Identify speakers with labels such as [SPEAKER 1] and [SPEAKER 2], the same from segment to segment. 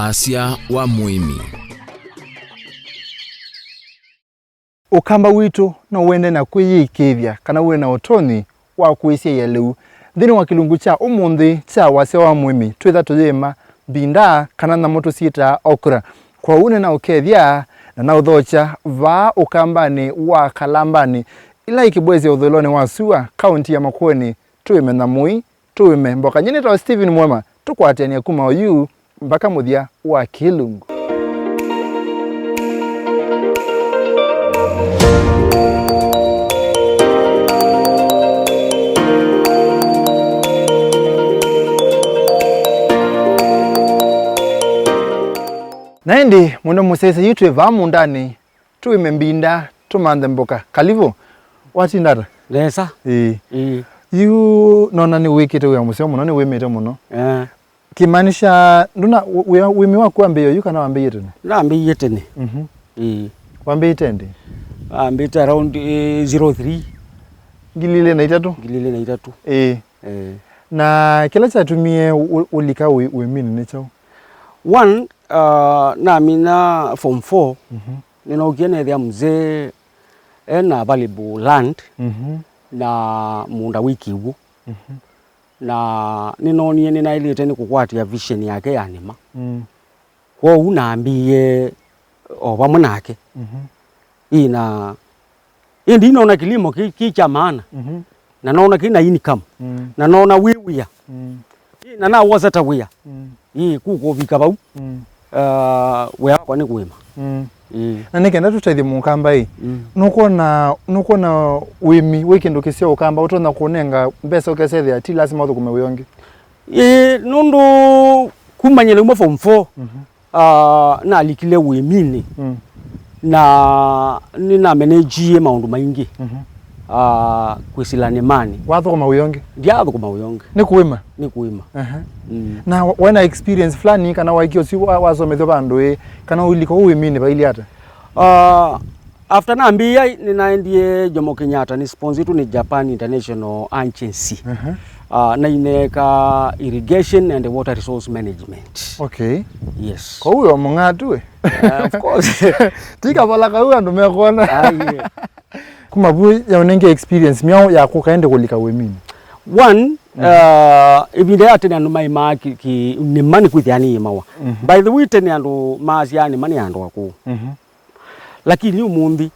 [SPEAKER 1] Wasya wa Muimi.
[SPEAKER 2] Ukamba witu na uende na kwiyikithia kana uwe na utoni wa kuisia yeleu thini wa kilungu cha umuthi cha Wasya wa Muimi twitha tuyima Mbinda kana na moto sita okra kwa une na ukethia na uthocha va ukambani wa kalambani ila ikibwezi utholoni wa Sua kaunti ya Makueni tuime na mui tuime mboka nyini ta Stephen Mwema tukwatenia kuma oyu mpaka muthia wa kilungu. Naendi muno musese yitwe va mundani tuime Mbinda tumande mboka kalivo watindara
[SPEAKER 3] lesa
[SPEAKER 2] yu nona ni wiki tu ya museo muno ni wimete muno kimanisha nduna wimi wako ambeyo yu kana wambe yetene
[SPEAKER 3] na ambe yetene
[SPEAKER 2] wambe yetende
[SPEAKER 3] ambe around 03
[SPEAKER 2] gilile na itatu na kila cha tumie ulika wimini ne chao
[SPEAKER 3] one na mina form 4 nina ukiene thia mzee ena valuable land na munda wiki ugu na ninonie nina ilite ni kukwatia vision yake ya nima kwa unaambie oba munake ina indi naona kilimo kicha maana na naona kina income na naona wiwia na na wasata wia kuko vikabau we kwa ni kuima
[SPEAKER 2] na nikenda tutaithia mukamba hii nuko na wimi weekend ukisia ukamba utona kunenga mbesa ukesethia ati lazima uthukume wionge
[SPEAKER 3] nundu kumanyele umwe form 4 na alikile wimini na nina manage maundu maingi kwisilane mani
[SPEAKER 2] wathukuma wionge
[SPEAKER 3] ndiathukuma wionge
[SPEAKER 2] ni kuima na wena experience flani kana waikio si wasomethio bandu kana uliko wimini baili hata
[SPEAKER 3] after naambia ninaendie Jomo Kenyatta ni sponsor tu ni Japan International Agency na ineka irrigation and water resource management.
[SPEAKER 2] Okay,
[SPEAKER 3] yes,
[SPEAKER 2] kwa huyo mungatu
[SPEAKER 3] of course
[SPEAKER 2] tika bala ka huyo ndo mekona kuma bu ya unenge experience miao ya kukaende kulika wimini
[SPEAKER 3] one ibinde atene andu mai maki ki ni mani kwithiani mawa by the way tene andu maasi yani mani andu aku lakini umundi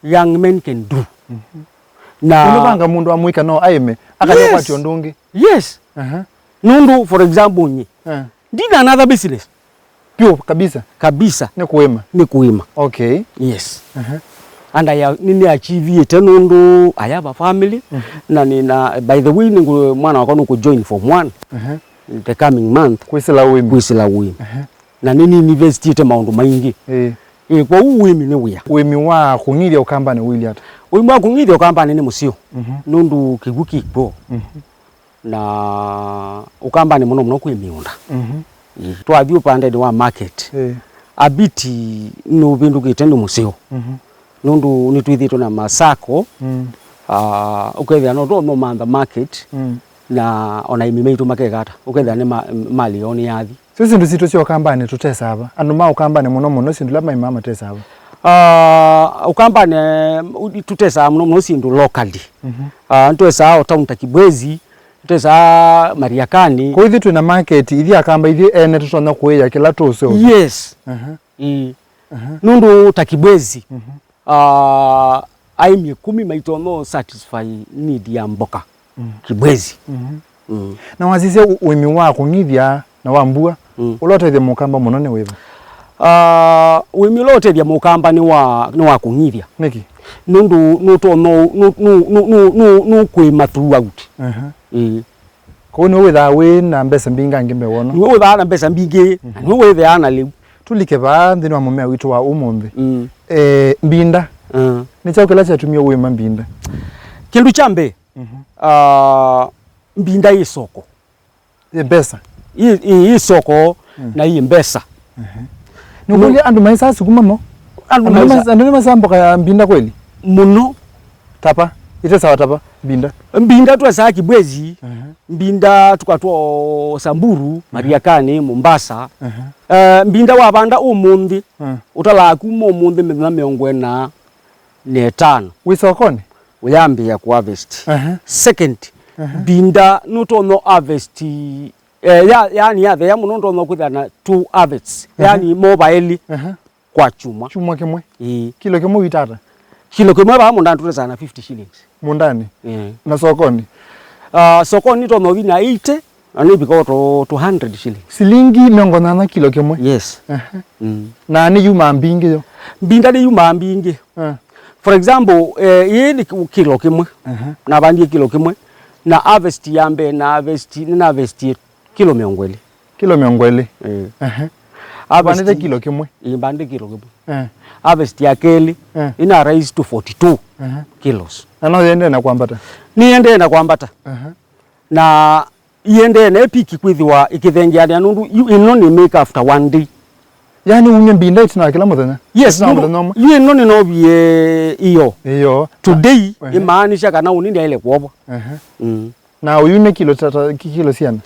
[SPEAKER 3] young men can do
[SPEAKER 2] na unobanga mundu amwika no aime akanya kwa tiondungi
[SPEAKER 3] yes nundu for example nyi did another business
[SPEAKER 2] pure kabisa
[SPEAKER 3] ni kuima
[SPEAKER 2] okay
[SPEAKER 3] yes and nini achieve it nundu I have a family na nina by the way ningu mwana wako nuko join form 1 the coming month
[SPEAKER 2] kwisila wimi
[SPEAKER 3] na nini university ite maundu maingi kwa uwimi ni wia
[SPEAKER 2] wimi wa kungithia ukamba ni wili hata
[SPEAKER 3] wimi wa kungithia ukamba ni musio nundu kiguki ikbo na ukamba ni muno kwi miunda twathio pande wa market abiti no bindu kitendo musio nundu nitwithitwo na masako ukethia no manda market na ona imimeitu makegata ukethia ni mali oni yathi
[SPEAKER 2] sisi ndu sito sio kambani tutesa hapa andu ma ukambani muno sindu lama imama tesa hapa
[SPEAKER 3] ukambani tutesa muno sindu locally ntwesa town takibwezi tutesa mariakani
[SPEAKER 2] kwa hithi tuna market ithi akamba ithi ene tutona kuya kila tuso
[SPEAKER 3] yes nundu takibwezi aimi 10 maitono satisfy need ya mboka kibwezi
[SPEAKER 2] na wazisia wimi wako ngithia na wambua ulotethia mukamba muno ni wiva
[SPEAKER 3] wimi ulotethia mukamba ni wa kungithia
[SPEAKER 2] niki
[SPEAKER 3] nundu nuto no kwima throughout
[SPEAKER 2] kwa no witha we na mbesa mbinga ngimbe wono
[SPEAKER 3] ni witha na mbesa mbingi ni witha na liu
[SPEAKER 2] tulike ba ndini wa mumea witu wa umuthi Mbinda ni chao kila cha tumia wima Mbinda
[SPEAKER 3] kindu chambe Mbinda isoko
[SPEAKER 2] mbesa
[SPEAKER 3] isoko na hii mbesa
[SPEAKER 2] nukuli andu maisa sukuma mo andu masambo ka Mbinda kweli
[SPEAKER 3] muno
[SPEAKER 2] tapa ite sawa tapa Mbinda.
[SPEAKER 3] Mbinda twasa Kibwezi. Mbinda tukatwa Samburu, Mariakani, Mombasa. Mbinda wabanda umundi. Utala kuma umundi mithina miongo na 5.
[SPEAKER 2] Wisokoni
[SPEAKER 3] uyambi ya ku harvest. Second, Mbinda nutono harvest yani ya munondo no kwithana 2 harvests. Yani mobile kwa chuma.
[SPEAKER 2] Chuma kimwe. Kilo kimwe witata.
[SPEAKER 3] Kilo kimwe ba mundani tulezana 50 shillings.
[SPEAKER 2] Mundani. Na sokoni.
[SPEAKER 3] Sokoni tono wina 80 ani biko to 200 shillings.
[SPEAKER 2] Silingi miongo nana kilo kimwe.
[SPEAKER 3] Yes.
[SPEAKER 2] Na ni yuma mbingi yo.
[SPEAKER 3] Mbinda ni yuma mbingi. For example, ni kilo kimwe. Na bandi kilo kimwe. Na harvest yambe na harvest kilo miongweli.
[SPEAKER 2] Kilo miongweli. Bandi kilo kimwe.
[SPEAKER 3] Bandi kilo kimwe. Harvest ya keli ina rise to 42 kilos.
[SPEAKER 2] Na yende na kwambata.
[SPEAKER 3] Ni yende na kwambata. Na yende na epiki kwithiwa ikithengeania nundu inoni make after 1 day.
[SPEAKER 2] Yani unye Mbinda itina kila muthenya.
[SPEAKER 3] Yes, you inoni no bie iyo. Today imaanisha kana unindi ile kuobo.
[SPEAKER 2] Na uyune kilo siana.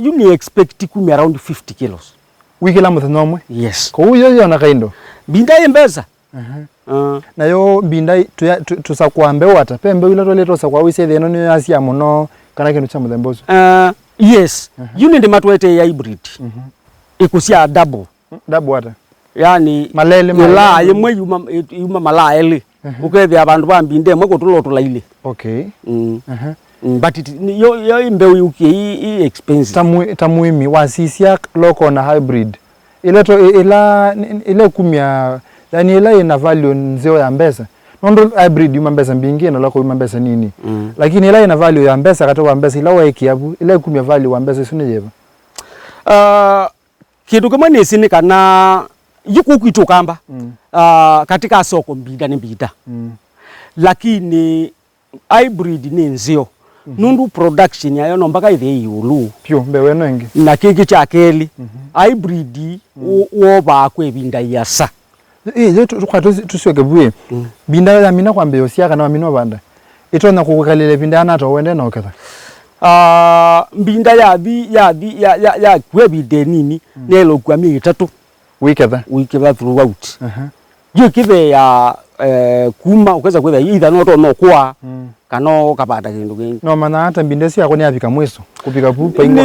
[SPEAKER 3] You may expect kumi around 50 kilos.
[SPEAKER 2] Wiki la muthenya omwe.
[SPEAKER 3] Yes.
[SPEAKER 2] Ko uyo yo na kaindo.
[SPEAKER 3] Mbinda yembeza.
[SPEAKER 2] Na yo Mbinda tusakwambe wata pembe ila tole tosakwa wise theno ni asia muno kana kintu cha muthembozo.
[SPEAKER 3] Yes. You need matwete ya hybrid. Ikusia double
[SPEAKER 2] wata.
[SPEAKER 3] Yani
[SPEAKER 2] malele
[SPEAKER 3] mala yemwe yuma mala ele. Ukethia abantu ba Mbinda mwe kutulo tulaile.
[SPEAKER 2] Okay.
[SPEAKER 3] But yo imbewu yuki expensive.
[SPEAKER 2] Muimi wasisia local na hybrid. Ile kumia yani ile ina value nzeo ya mbesa. Nondo hybrid yuma mbesa mbingi na lako yuma mbesa nini. Lakini ile ina value ya mbesa katoa mbesa ila waekiabu ile kumia value wa mbesa sunejeba.
[SPEAKER 3] Kitu kama nisini kana yiku kuitokamba katika soko Mbinda ni Mbinda. Lakini hybrid ni nzio. Nundu production yayo no mpaka ithe yulu
[SPEAKER 2] pyo mbewe nengi
[SPEAKER 3] na kiki cha keli hybrid woba kwebinda yasa
[SPEAKER 2] tusiweke bwe Mbinda ya mina kwambe yosia kana mino banda itona kukalele binda na to wende no kata
[SPEAKER 3] Mbinda ya kwebide nini nelo kwa 3 wiketha throughout yo kibe ya kuma ukeza kwetha either no kwa kano kapata kindu kingi
[SPEAKER 2] no mana hata Mbinda sia koni afika mweso kupika pupa ingo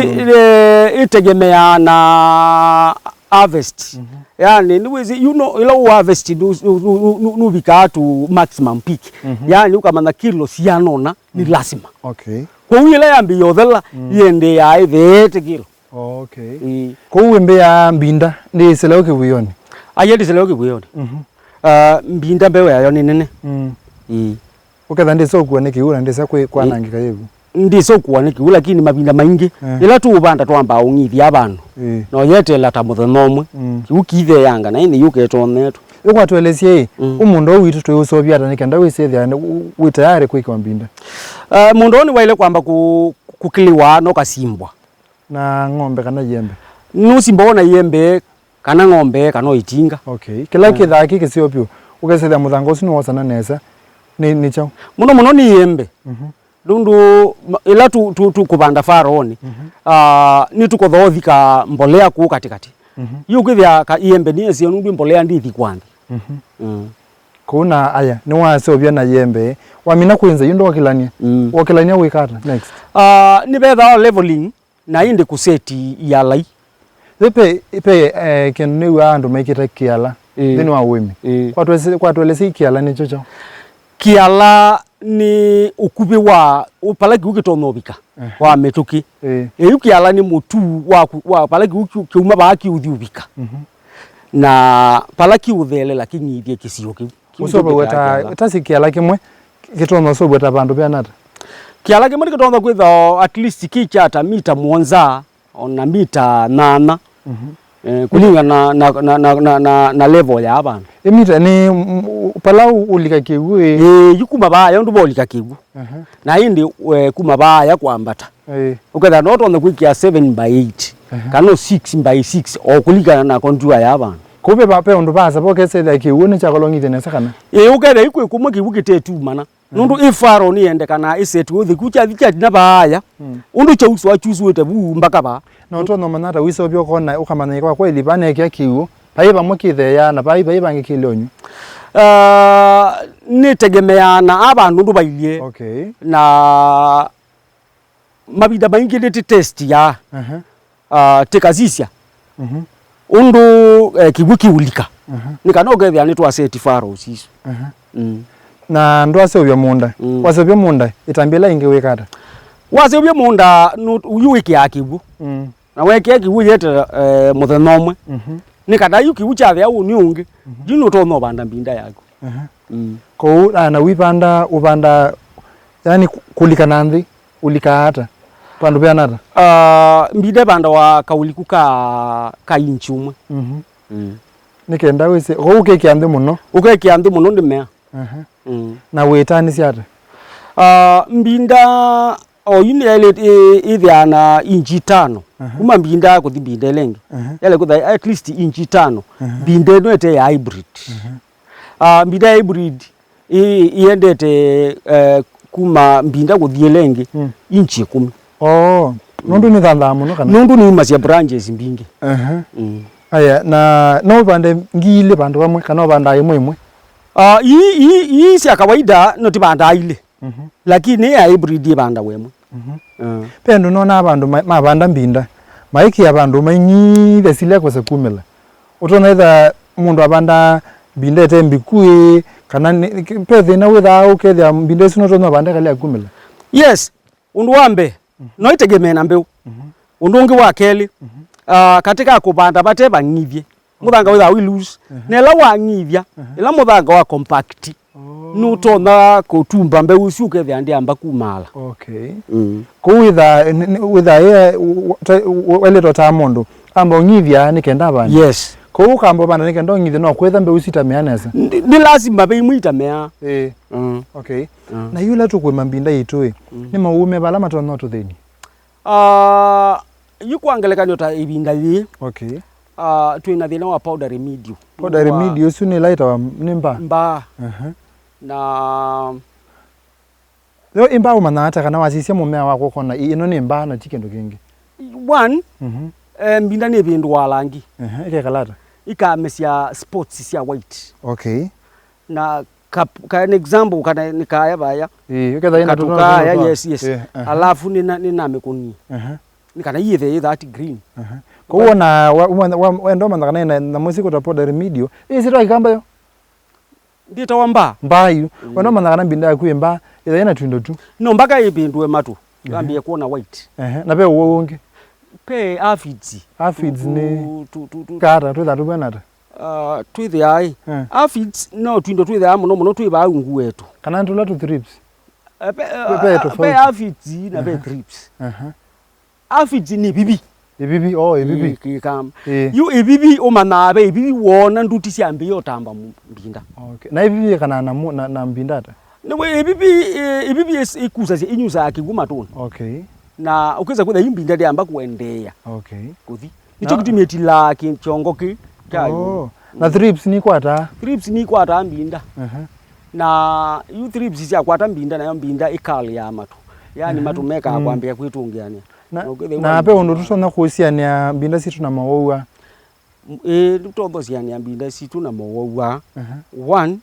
[SPEAKER 3] itegemea na harvest. Yani niwezi ilo harvest nu bika to maximum peak. Yani ukamana kilo sianona ni lazima.
[SPEAKER 2] Okay.
[SPEAKER 3] Kwa ile yambi yothela yende ya 8 kilo.
[SPEAKER 2] Okay. Kwa uwembe ya Mbinda ni seleoke buyoni.
[SPEAKER 3] Ayedi seleoke buyoni. Mbinda bewe yayo ni nene.
[SPEAKER 2] Uketha ndiso kuwa nikiura ndisa kwa nangika yevu.
[SPEAKER 3] Ndiso kuwa nikiura lakini Mabinda maingi ila tu ubanda twamba ungithi abantu. No yetela ta muthenomwe. Ukithe yanga na ini yuketo netu.
[SPEAKER 2] Yokwa tuelesie umundu witu tuyusobya atanikenda wisethia witayari kwika Mbinda.
[SPEAKER 3] Mundu ni waile kwamba kukiliwa no kasimbwa.
[SPEAKER 2] Na ng'ombe kana yembe.
[SPEAKER 3] Nusimbo na yembe kana ng'ombe kana itinga.
[SPEAKER 2] Okay. Kila kitha kiki sio pyo. Ukesethia muthango ucio wasana nesa. Ni chao.
[SPEAKER 3] Muno ni yembe. Dundu ila tu kubanda faroni. Ni tukothothika mbolea ku katikati. Yukithia ka yembe ni cio nundu mbolea ndithi kwanthi. Kuna
[SPEAKER 2] aya ni wasobya na yembe wamina kwenza yundo wakilania wikata next.
[SPEAKER 3] Ni betha leveling na indi kuseti yalai.
[SPEAKER 2] Ipe kenu ni wandu mekita kiala thini wa Uimi. Kwa tuelesi kiala ni chocho.
[SPEAKER 3] Kiala ni ukubi wa palagi ukitonobika wa metuki. Kiala ni mutu wa palagi ukiuma baki udhiubika. Na palaki uthele lakini ithie kisio kiu.
[SPEAKER 2] Usobe weta tasi kiala kimwe kitono sobe weta bandu bya nata.
[SPEAKER 3] Kiala kimwe kitono kwitha at least kichata mita 7 ona mita 8. Kulinga na level ya abantu.
[SPEAKER 2] Mita ni palau ulika kiwu
[SPEAKER 3] yukuma baya ndu bolika kiwu. Na indi kuma baya kwambata. Ukatha not on the quick ya 7/8 kano 6/6 okulinga na kontua ya abantu.
[SPEAKER 2] Kube bape ndu basa boke setha kiwu ni chakolongithe nesa kana.
[SPEAKER 3] Ukatha ikwe kumwe kiwu kitetu mana nundu ifaro ni ende kana isetu uthi kucha thicha na baya undu cha uswa chusu wete bu mbaka ba
[SPEAKER 2] no to no manata wiso byo kona ukamana kwa kweli bane kya kiu bai bamwe kithe na bai bangi kilonyu
[SPEAKER 3] ni tegemeana abantu ndu bailie
[SPEAKER 2] okay
[SPEAKER 3] na mabida maingi ni test ya tekazisya undu kigwiki ulika nikanoge ni twa set faro siso
[SPEAKER 2] na ndo asebya munda wasebya munda itambila ingi wekata
[SPEAKER 3] wasebya munda uyuwiki akibu na weke akibu yete muthenomwe nikada yuki ucha thia uni ungi jino to no banda mbinda yako
[SPEAKER 2] ko na wipanda ubanda yani kulika nandi ulika hata pandu bya nata
[SPEAKER 3] mbide banda wa kauliku ka inchumwe
[SPEAKER 2] nikenda wese ko ukekiande muno
[SPEAKER 3] ndimea
[SPEAKER 2] na wetani siata
[SPEAKER 3] mbinda oyuni ele ithiana inchi 5 kuma mbinda kuthi mbinda lengi ele kuthi at least inchi 5 mbinda no ete ya hybrid mbinda hybrid iendete kuma mbinda kuthi lengi inchi 10
[SPEAKER 2] nundu ni thanda muno kana
[SPEAKER 3] nundu ni masia branches mbingi
[SPEAKER 2] aya na no bande ngile bandu bamwe kana banda imwe
[SPEAKER 3] hii si kawaida no tibanda ile lakini ya hybrid banda wemwe
[SPEAKER 2] pendo nona abantu mabanda mbinda maiki abantu mainyi besile kwa sekumela utona either mundu abanda mbinda tembikue kana pethe na witha ukethia mbinda sino tona banda kale akumela
[SPEAKER 3] yes undu wambe no itegemea na mbeu undu ungi wa keli katika kubanda bate bangivye muthanga witha we lose nela wangivya ila muthanga wa compact nutona kutumba mbeu usiuke thandi amba kumala
[SPEAKER 2] okay ko witha wele tota mundu amba ungivya nikenda bana
[SPEAKER 3] yes
[SPEAKER 2] ko ukamba bana nikenda ungivya no kwetha mbeu sitameaneza
[SPEAKER 3] ni lazima be imuitamea
[SPEAKER 2] okay na yule tukwema mbinda yitwe ni maume bala matona to theni
[SPEAKER 3] yukwangelekana ta ibinda li
[SPEAKER 2] okay
[SPEAKER 3] twina thina wa powder
[SPEAKER 2] remedio suni laita wa nimba
[SPEAKER 3] na
[SPEAKER 2] leo imba umanata kana wasisia mumea wako kona ino ni mba na chikendo kingi
[SPEAKER 3] one mbinda ni bindu walangi
[SPEAKER 2] ike kalata
[SPEAKER 3] ikamesia spots sia white
[SPEAKER 2] okay
[SPEAKER 3] na ka an example kana nikaya baya
[SPEAKER 2] uketha ina
[SPEAKER 3] tukaya yes alafu nina mekoni nikana yithe that green
[SPEAKER 2] ko na wendo mandakana na mwezi kutapoda remedio isitwa ikamba yo
[SPEAKER 3] ndita wamba
[SPEAKER 2] mbayu wendo mandakana mbinda yakuimba ida ina twindo tu
[SPEAKER 3] no mbaka ibindwe matu ambie kuona white
[SPEAKER 2] na pe wonge
[SPEAKER 3] pe aphids
[SPEAKER 2] ni kara tu thatu bwanata
[SPEAKER 3] twithi ai aphids no twindo twithi amuno twiba ungu wetu
[SPEAKER 2] kana ntula tu thrips
[SPEAKER 3] pe aphids na pe thrips aphids ni bibi
[SPEAKER 2] ibibi
[SPEAKER 3] kikam yu ibibi omanabe ibibi wona nduti siambe yotamba mbinda
[SPEAKER 2] okay na ibibi kana na mbindata
[SPEAKER 3] no ibibi ikuza si inyuza akiguma tona
[SPEAKER 2] okay
[SPEAKER 3] na ukiza kwenda imbinda de amba kuendea
[SPEAKER 2] okay
[SPEAKER 3] kuthi icho kitimeti la kinchongo ki kayo
[SPEAKER 2] na thrips ni kwata
[SPEAKER 3] mbinda na yu thrips si akwata mbinda na mbinda ikali ya matu yani matumeka akwambia kwitungiania
[SPEAKER 2] na pe undu tusona kusiania mbinda situ na mawowa
[SPEAKER 3] tutondo siania mbinda situ na mawowa one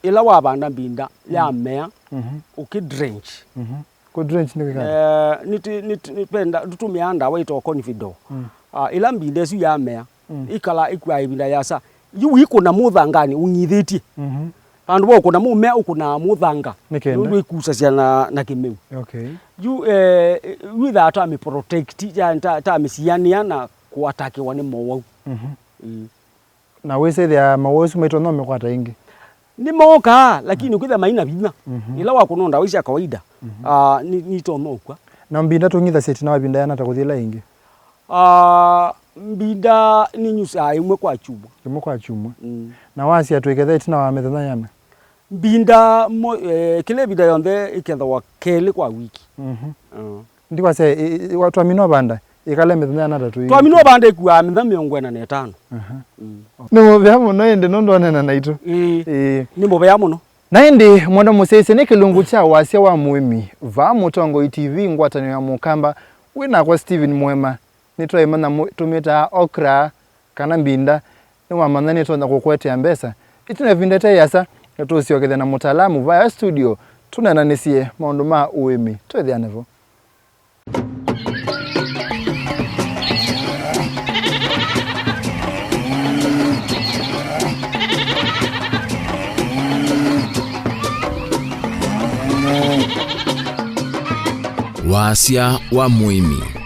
[SPEAKER 3] ila wabanda mbinda ya mea ukidrench
[SPEAKER 2] ko drench ni kaka
[SPEAKER 3] nipenda tutumia ndawa ito confido ila mbinda su ya mea ikala ikwa ibinda yasa yu iko na muthangani unyithiti andu boko na mumea ukuna muthanga ndu ikusasia na kimeu
[SPEAKER 2] okay
[SPEAKER 3] you with that time protect ya time siania na kuatake wane mowo
[SPEAKER 2] na wese dia mawosu maito no mekwata ingi
[SPEAKER 3] ni moka lakini ukitha maina bina ila wakunonda wisi ya kawaida ni tono kwa
[SPEAKER 2] na mbinda tungitha seti na wabinda yana takuthila ingi
[SPEAKER 3] mbinda ni nyusa imwe kwa chumwa
[SPEAKER 2] na wasi atweketha itina wa methana yana
[SPEAKER 3] mbinda kile bida yonde iketha wa kele kwa wiki
[SPEAKER 2] ndikwa se watu amino banda ikale methana yana tatu
[SPEAKER 3] tu amino banda ikuwa metha 45
[SPEAKER 2] ni mubya muno ende nondo nena naitu
[SPEAKER 3] ni mubya muno
[SPEAKER 2] Naindi mwana musese ni kilungu cha Wasya wa Muimi va mutongo TV ngwatano ya mukamba wina kwa Steven Mwema nitwa imana tumita okra kana Mbinda ni wamana nitwa na kukwete mbesa ituna vindete yasa tusiokethe na mutaalamu via studio tunananisie maundu ma Uimi twethianevo.
[SPEAKER 1] Wasya wa Muimi.